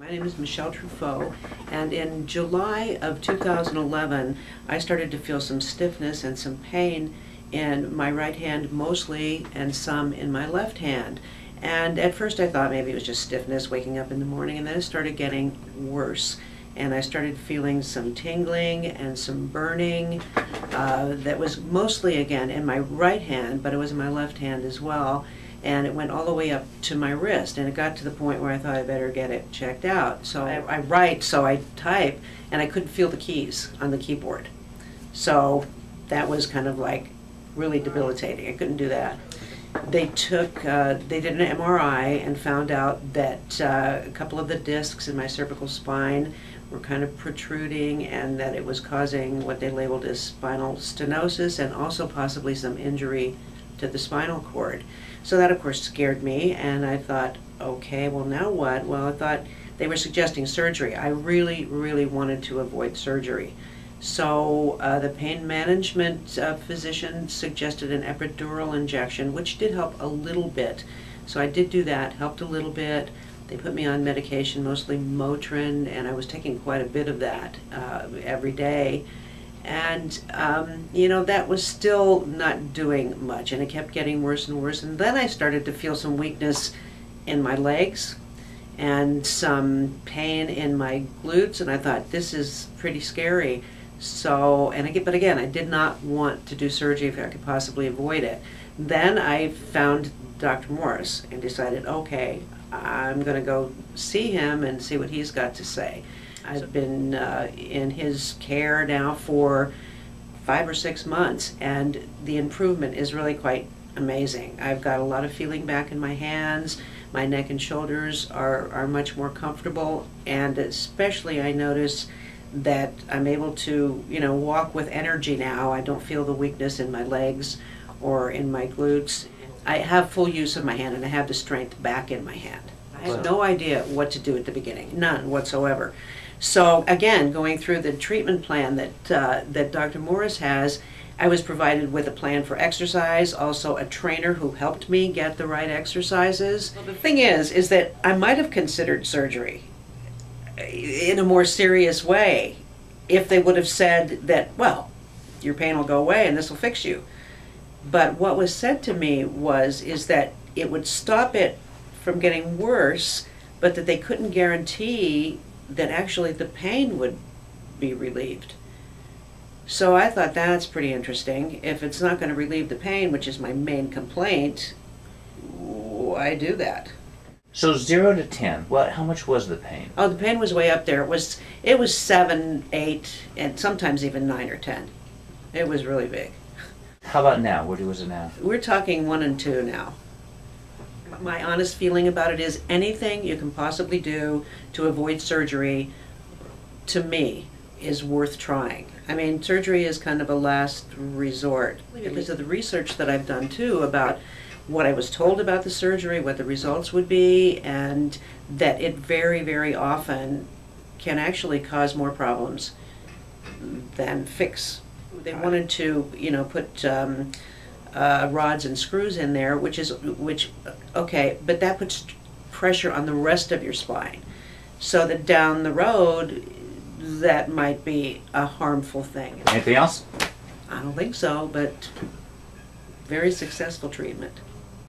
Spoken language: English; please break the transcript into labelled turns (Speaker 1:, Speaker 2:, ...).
Speaker 1: My name is Michelle Truffaut, and in July of 2011, I started to feel some stiffness and some pain in my right hand mostly, and some in my left hand. And at first I thought maybe it was just stiffness waking up in the morning, and then it started getting worse. And I started feeling some tingling and some burning that was mostly, again, in my right hand, but it was in my left hand as well. And it went all the way up to my wrist, and it got to the point where I thought I better get it checked out. So I write, so I type, and I couldn't feel the keys on the keyboard. So that was kind of like really debilitating. I couldn't do that. They did an MRI and found out that a couple of the discs in my cervical spine were kind of protruding, and that it was causing what they labeled as spinal stenosis, and also possibly some injury to the spinal cord. So that, of course, scared me, and I thought, okay, well, now what? Well, I thought they were suggesting surgery. I really, really wanted to avoid surgery. So the pain management physician suggested an epidural injection, which did help a little bit. So I did do that, helped a little bit. They put me on medication, mostly Motrin, and I was taking quite a bit of that every day. And, you know, that was still not doing much, and it kept getting worse and worse. And then I started to feel some weakness in my legs and some pain in my glutes, and I thought, this is pretty scary. So, but again, I did not want to do surgery if I could possibly avoid it. Then I found Dr. Morris and decided, okay, I'm going to go see him and see what he's got to say. I've been in his care now for 5 or 6 months, and the improvement is really quite amazing. I've got a lot of feeling back in my hands. My neck and shoulders are much more comfortable, and especially I notice that I'm able to, you know, walk with energy now. I don't feel the weakness in my legs or in my glutes. I have full use of my hand, and I have the strength back in my hand. I had no idea what to do at the beginning, none whatsoever. So again, going through the treatment plan that Dr. Morris has, I was provided with a plan for exercise, also a trainer who helped me get the right exercises. Well, the thing is that I might have considered surgery in a more serious way if they would have said that, well, your pain will go away and this will fix you. But what was said to me is that it would stop it from getting worse, but that they couldn't guarantee that actually the pain would be relieved. So I thought, that's pretty interesting. If it's not going to relieve the pain, which is my main complaint, why do that?
Speaker 2: So 0 to 10, how much was the pain?
Speaker 1: Oh, the pain was way up there. It was 7, 8, and sometimes even 9 or 10. It was really big.
Speaker 2: How about now? What was it now?
Speaker 1: We're talking 1 and 2 now. My honest feeling about it is anything you can possibly do to avoid surgery, to me, is worth trying. I mean, surgery is kind of a last resort because of the research that I've done too about what I was told about the surgery, what the results would be, and that it very, very often can actually cause more problems than fix. They wanted to, you know, put rods and screws in there, okay, but that puts pressure on the rest of your spine, so that down the road, that might be a harmful thing.
Speaker 2: Anything else?
Speaker 1: I don't think so, but very successful treatment.